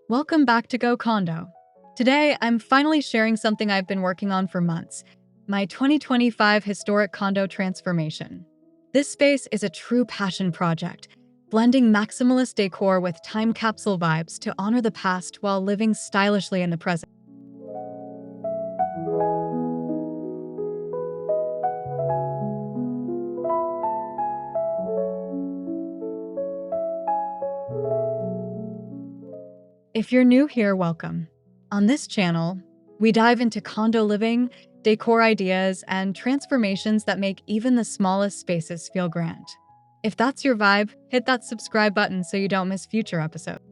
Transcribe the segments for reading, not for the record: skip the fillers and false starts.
Welcome back to Go Condo. Today, I'm finally sharing something I've been working on for months, my 2025 Historic Condo transformation. This space is a true passion project, blending maximalist decor with time capsule vibes to honor the past while living stylishly in the present. If you're new here, welcome. On this channel, we dive into condo living, decor ideas, and transformations that make even the smallest spaces feel grand. If that's your vibe, hit that subscribe button so you don't miss future episodes.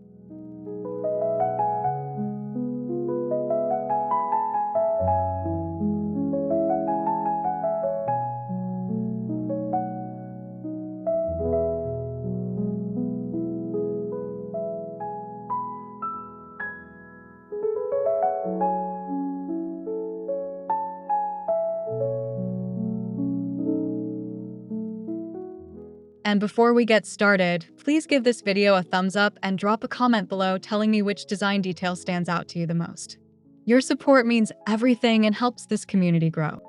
And before we get started, please give this video a thumbs up and drop a comment below telling me which design detail stands out to you the most. Your support means everything and helps this community grow.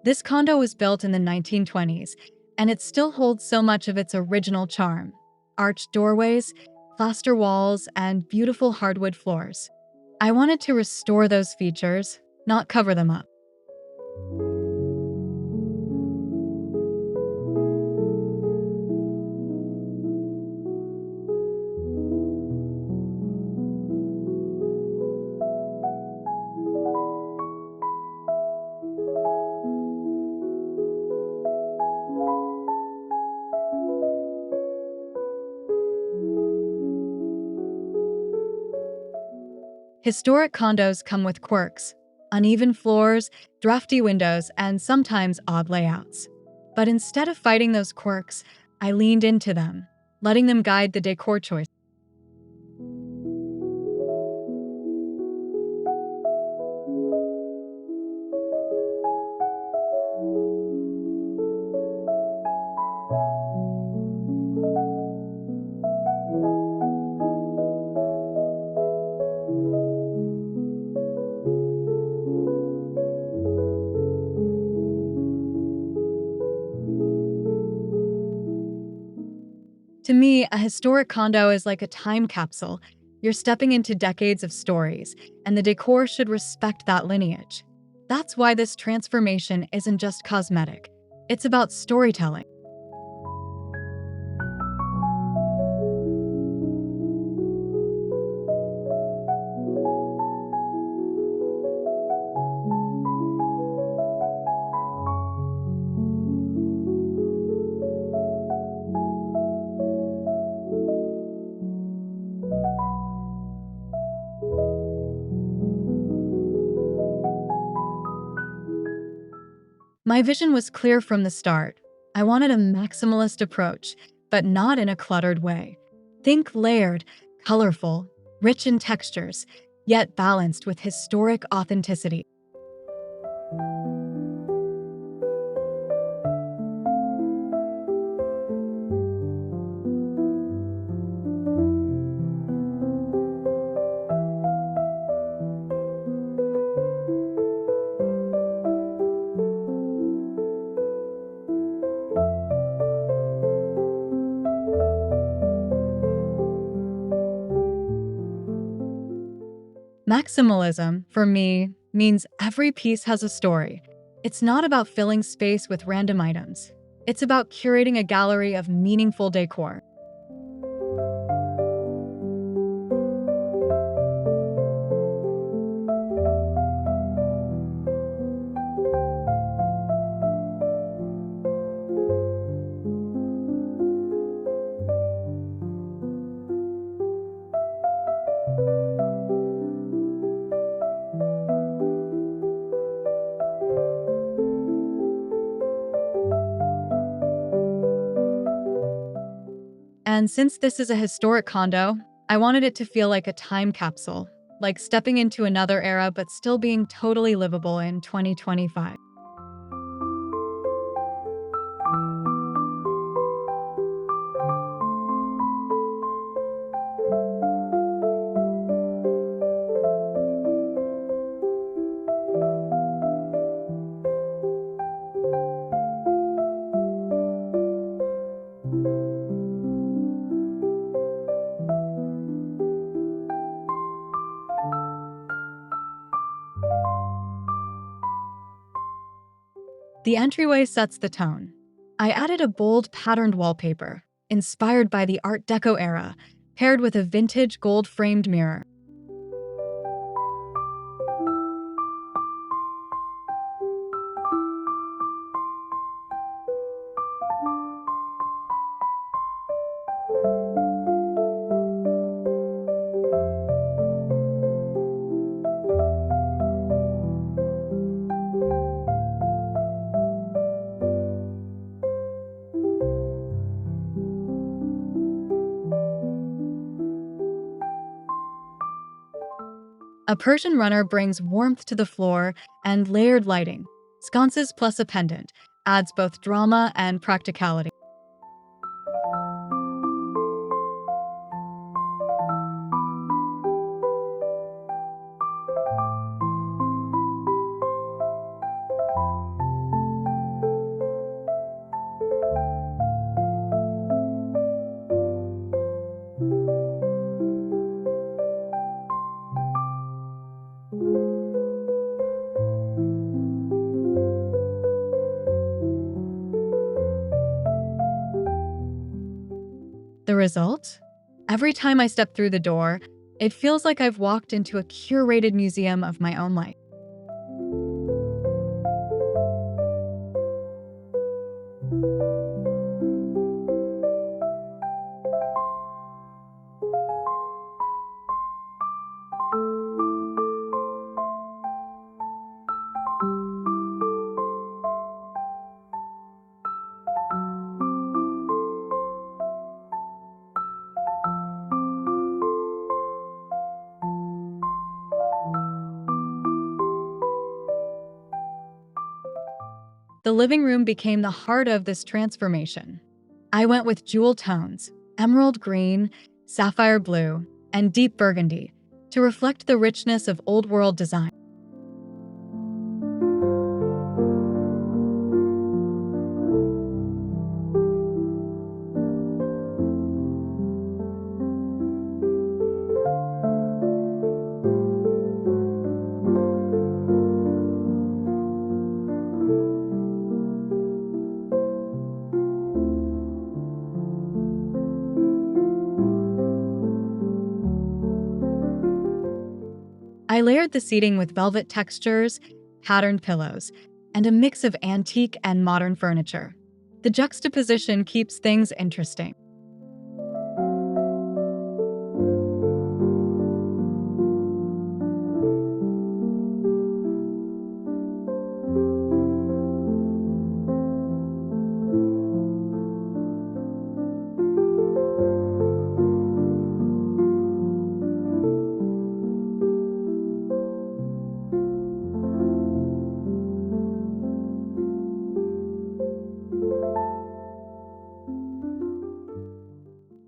This condo was built in the 1920s, and it still holds so much of its original charm. Arched doorways, plaster walls, and beautiful hardwood floors. I wanted to restore those features, not cover them up. Historic condos come with quirks, uneven floors, drafty windows, and sometimes odd layouts. But instead of fighting those quirks, I leaned into them, letting them guide the decor choice. To me, a historic condo is like a time capsule. You're stepping into decades of stories, and the decor should respect that lineage. That's why this transformation isn't just cosmetic. It's about storytelling. My vision was clear from the start. I wanted a maximalist approach, but not in a cluttered way. Think layered, colorful, rich in textures, yet balanced with historic authenticity. Maximalism, for me, means every piece has a story. It's not about filling space with random items. It's about curating a gallery of meaningful decor. And since this is a historic condo, I wanted it to feel like a time capsule, like stepping into another era but still being totally livable in 2025. The entryway sets the tone. I added a bold patterned wallpaper, inspired by the Art Deco era, paired with a vintage gold-framed mirror. A Persian runner brings warmth to the floor, and layered lighting, sconces plus a pendant, adds both drama and practicality. The result? Every time I step through the door, it feels like I've walked into a curated museum of my own life. The living room became the heart of this transformation. I went with jewel tones, emerald green, sapphire blue, and deep burgundy, to reflect the richness of old world design. I layered the seating with velvet textures, patterned pillows, and a mix of antique and modern furniture. The juxtaposition keeps things interesting.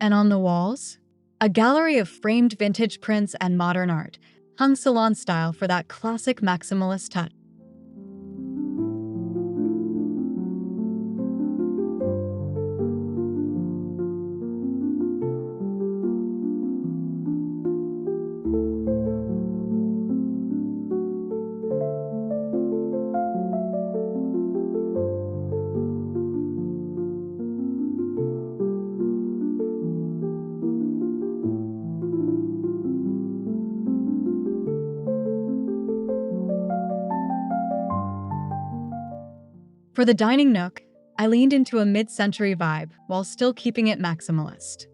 And on the walls, a gallery of framed vintage prints and modern art, hung salon style for that classic maximalist touch. For the dining nook, I leaned into a mid-century vibe while still keeping it maximalist.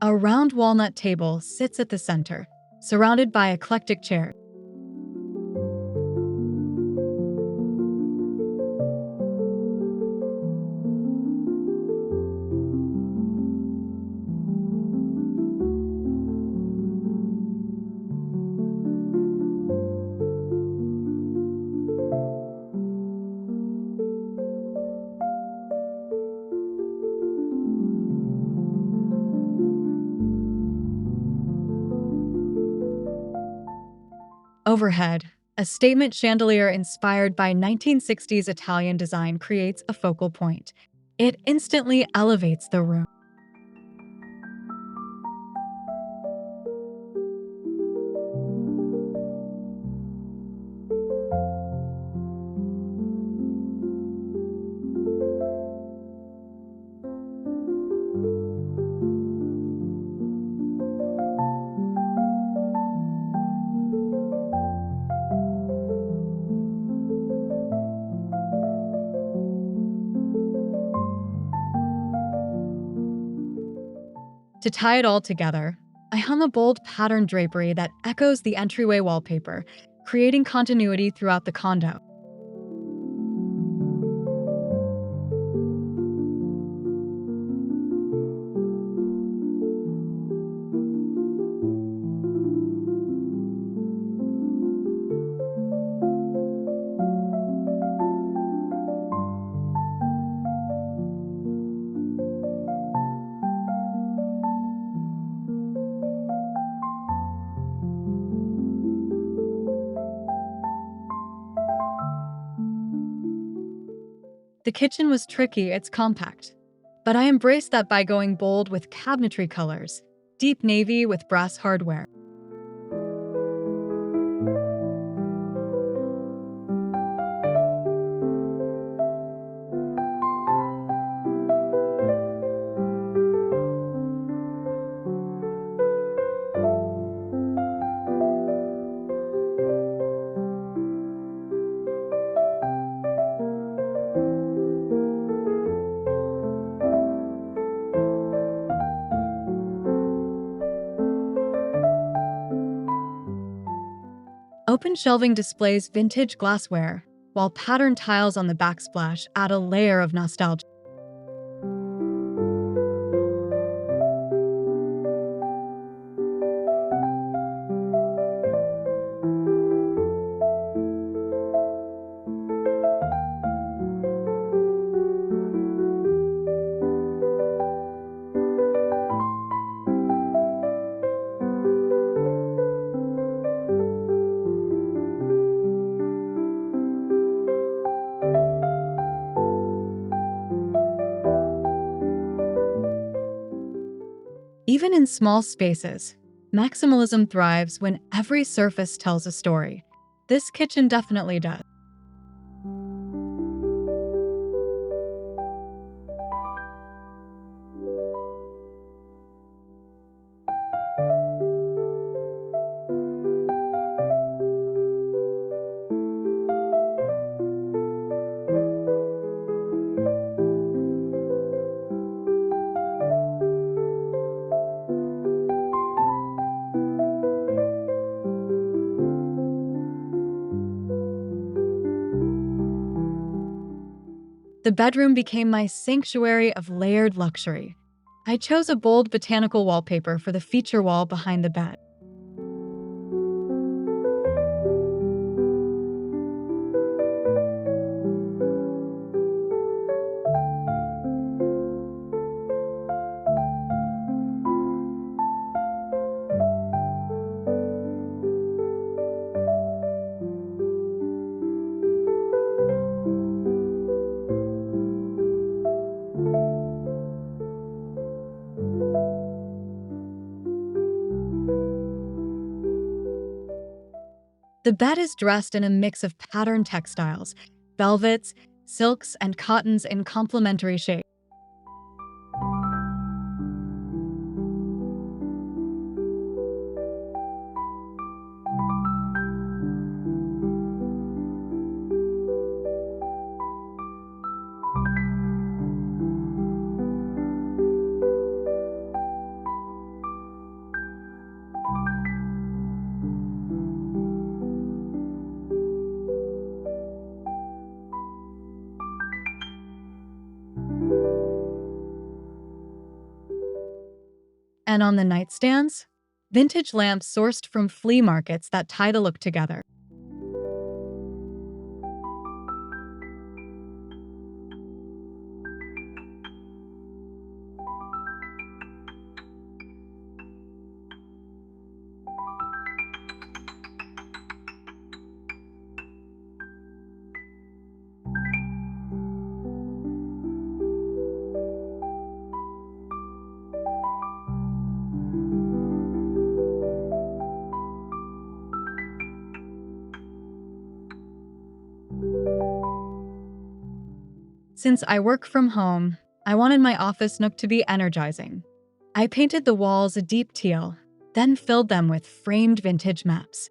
A round walnut table sits at the center, surrounded by eclectic chairs. Overhead, a statement chandelier inspired by 1960s Italian design creates a focal point. It instantly elevates the room. To tie it all together, I hung a bold pattern drapery that echoes the entryway wallpaper, creating continuity throughout the condo. The kitchen was tricky, it's compact. But I embraced that by going bold with cabinetry colors, deep navy with brass hardware. Open shelving displays vintage glassware, while patterned tiles on the backsplash add a layer of nostalgia. Even in small spaces, maximalism thrives when every surface tells a story. This kitchen definitely does. The bedroom became my sanctuary of layered luxury. I chose a bold botanical wallpaper for the feature wall behind the bed. The bed is dressed in a mix of patterned textiles, velvets, silks, and cottons in complementary shades. And on the nightstands, vintage lamps sourced from flea markets that tie the look together. Since I work from home, I wanted my office nook to be energizing. I painted the walls a deep teal, then filled them with framed vintage maps.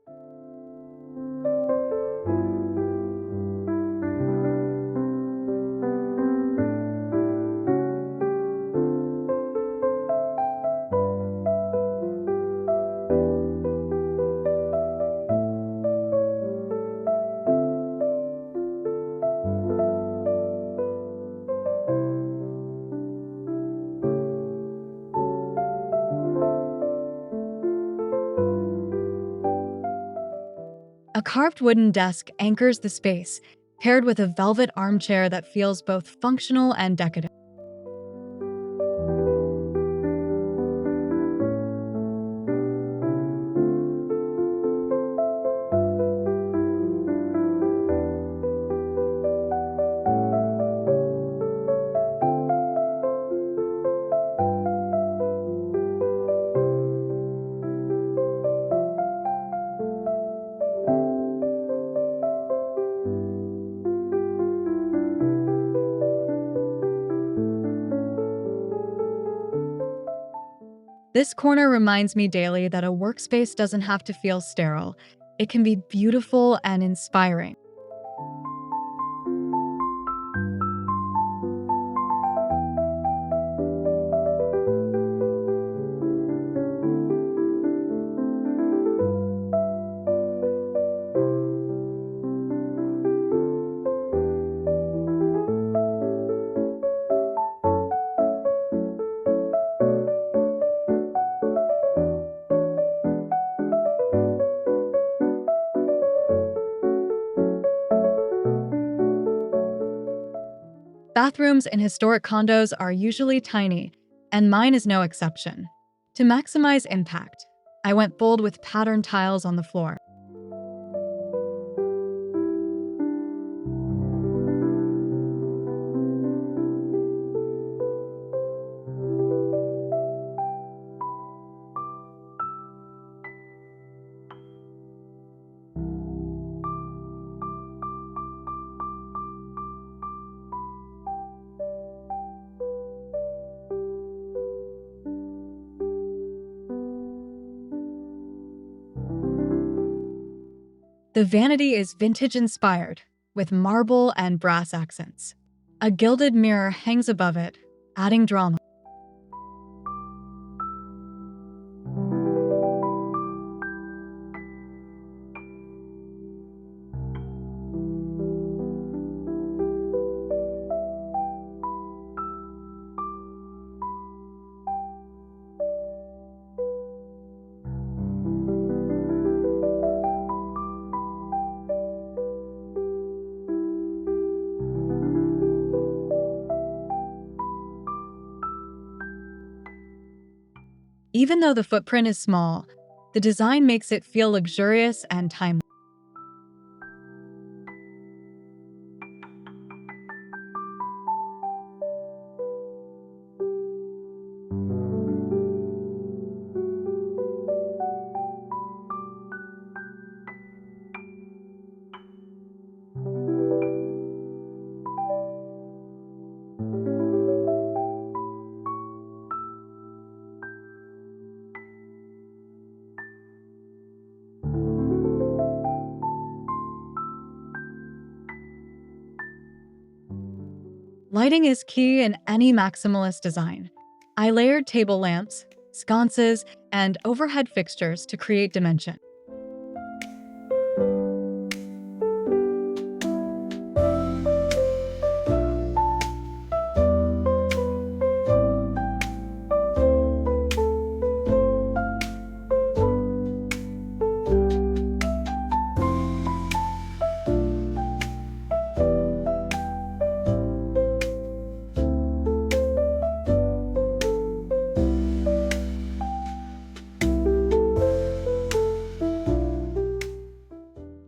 A carved wooden desk anchors the space, paired with a velvet armchair that feels both functional and decadent. This corner reminds me daily that a workspace doesn't have to feel sterile. It can be beautiful and inspiring. Bathrooms in historic condos are usually tiny, and mine is no exception. To maximize impact, I went bold with patterned tiles on the floor. The vanity is vintage-inspired, with marble and brass accents. A gilded mirror hangs above it, adding drama. Even though the footprint is small, the design makes it feel luxurious and timeless. Lighting is key in any maximalist design. I layered table lamps, sconces, and overhead fixtures to create dimension.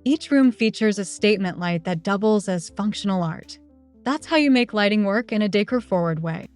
Each room features a statement light that doubles as functional art. That's how you make lighting work in a decor-forward way.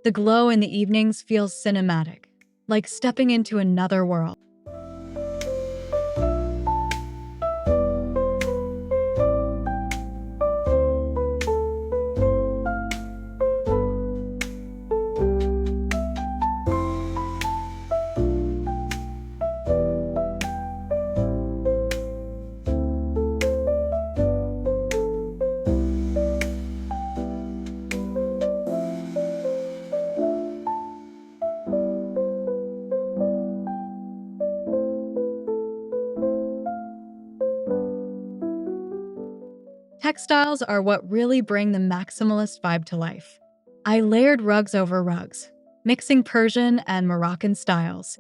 The glow in the evenings feels cinematic, like stepping into another world. Textiles are what really bring the maximalist vibe to life. I layered rugs over rugs, mixing Persian and Moroccan styles.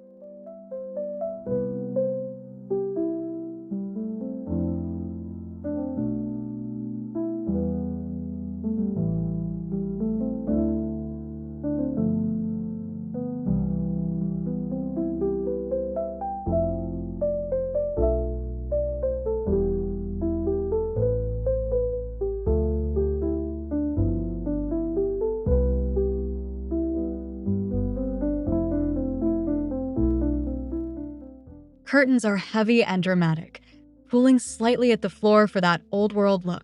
Curtains are heavy and dramatic, pulling slightly at the floor for that old-world look.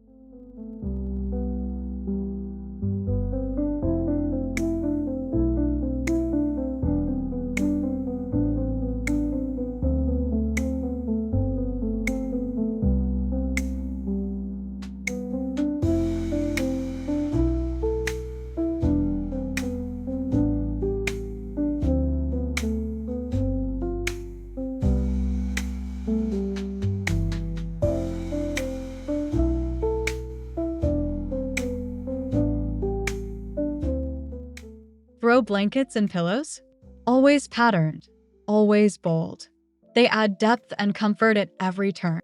Throw blankets and pillows? Always patterned, always bold. They add depth and comfort at every turn.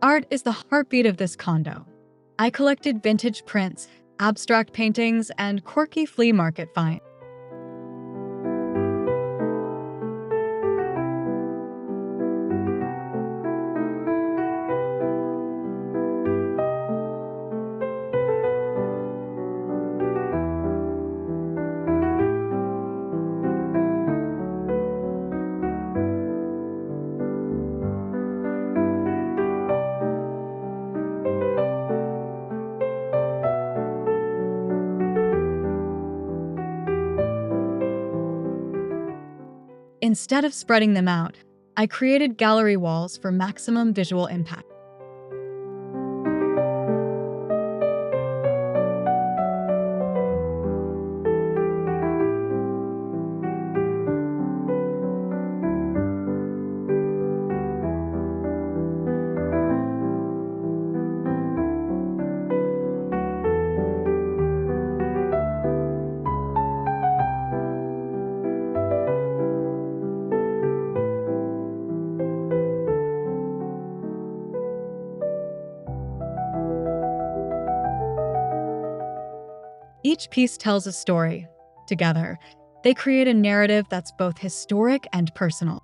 Art is the heartbeat of this condo. I collected vintage prints, abstract paintings, and quirky flea market finds. Instead of spreading them out, I created gallery walls for maximum visual impact. Each piece tells a story. Together, they create a narrative that's both historic and personal.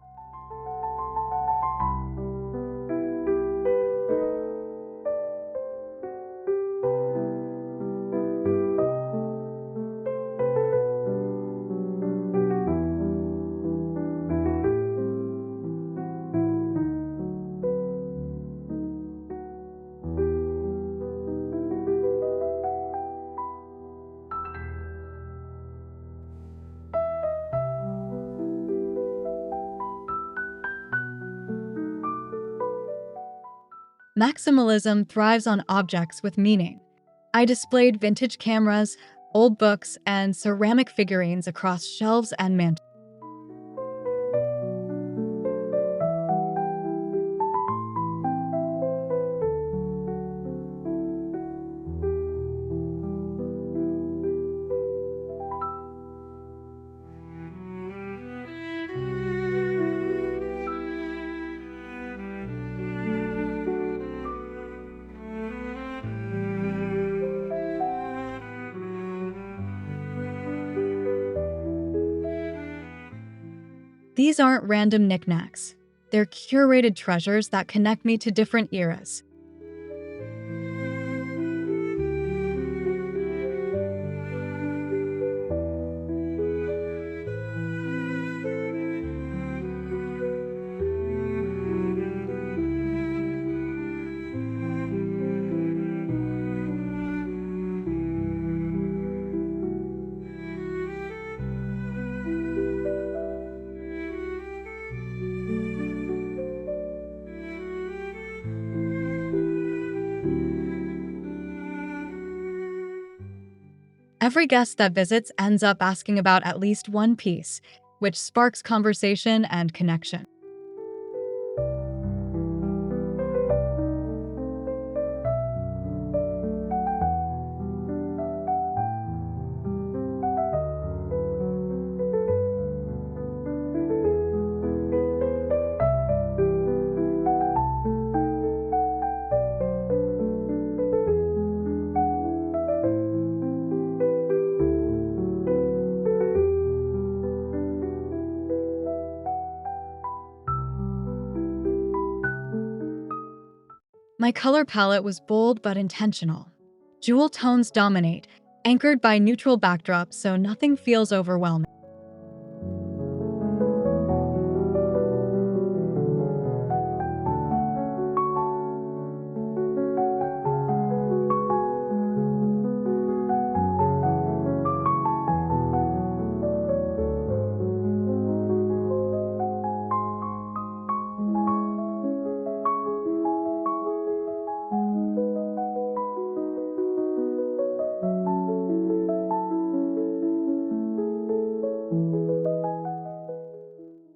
Maximalism thrives on objects with meaning. I displayed vintage cameras, old books, and ceramic figurines across shelves and mantels. These aren't random knickknacks. They're curated treasures that connect me to different eras. Every guest that visits ends up asking about at least one piece, which sparks conversation and connection. My color palette was bold but intentional. Jewel tones dominate, anchored by neutral backdrops so nothing feels overwhelming.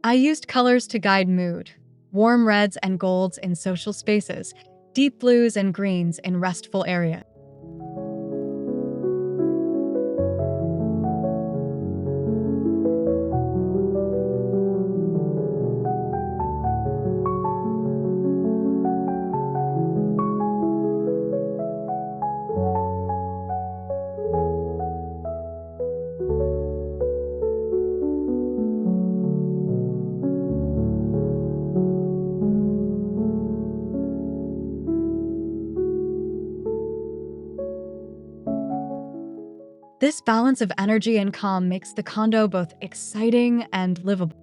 I used colors to guide mood: warm reds and golds in social spaces, deep blues and greens in restful areas. This balance of energy and calm makes the condo both exciting and livable.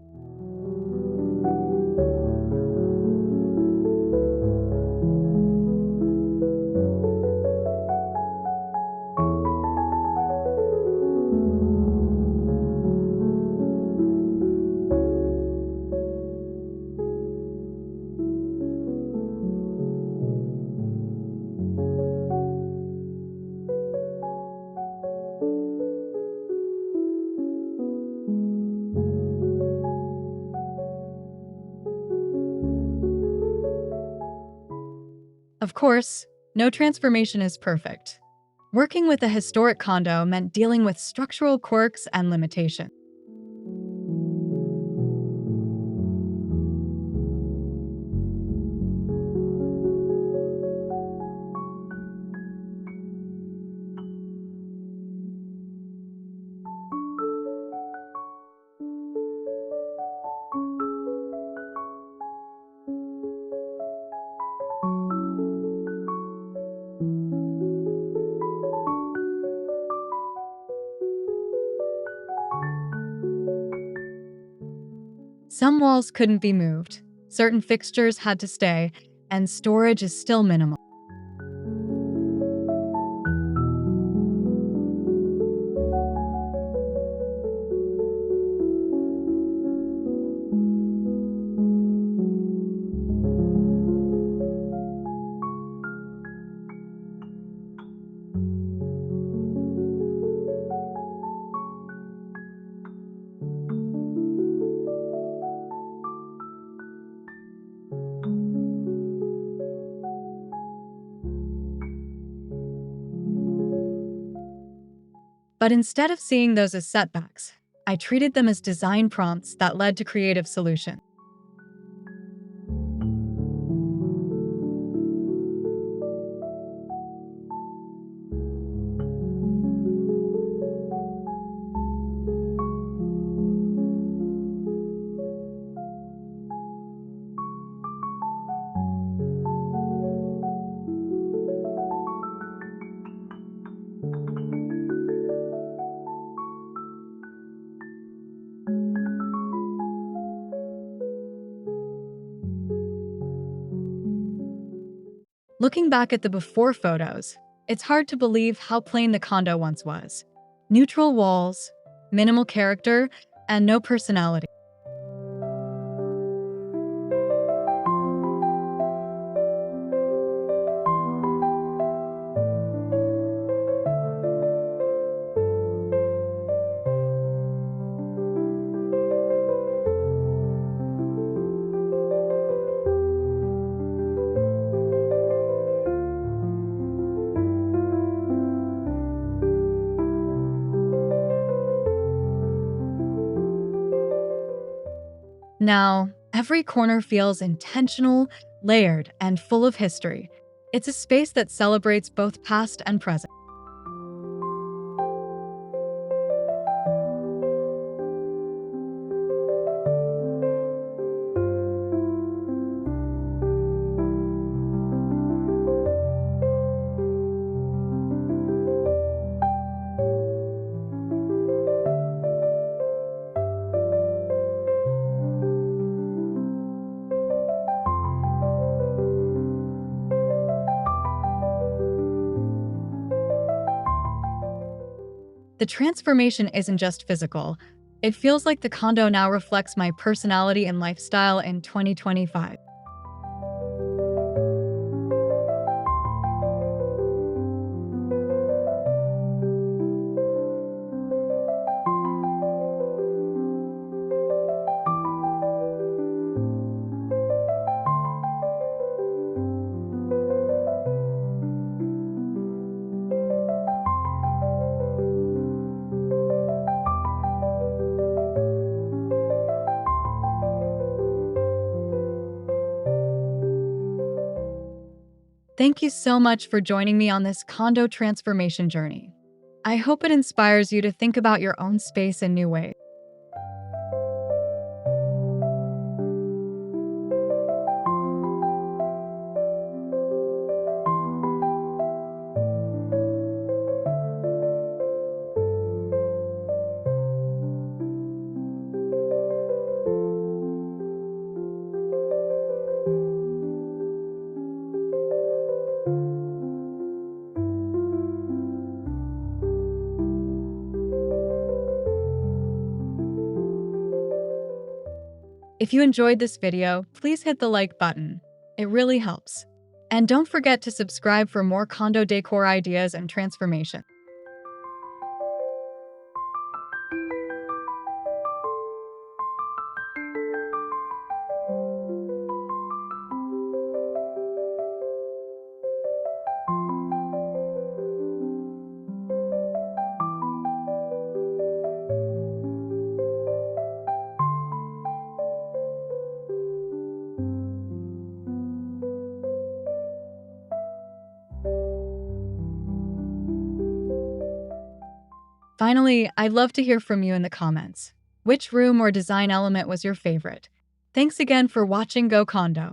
Of course, no transformation is perfect. Working with a historic condo meant dealing with structural quirks and limitations. Some walls couldn't be moved, certain fixtures had to stay, and storage is still minimal. But instead of seeing those as setbacks, I treated them as design prompts that led to creative solutions. Looking back at the before photos, it's hard to believe how plain the condo once was. Neutral walls, minimal character, and no personality. Now, every corner feels intentional, layered, and full of history. It's a space that celebrates both past and present. The transformation isn't just physical. It feels like the condo now reflects my personality and lifestyle in 2025. Thank you so much for joining me on this condo transformation journey. I hope it inspires you to think about your own space in new ways. If you enjoyed this video, please hit the like button. It really helps. And don't forget to subscribe for more condo decor ideas and transformation. Finally, I'd love to hear from you in the comments. Which room or design element was your favorite? Thanks again for watching Go Condo.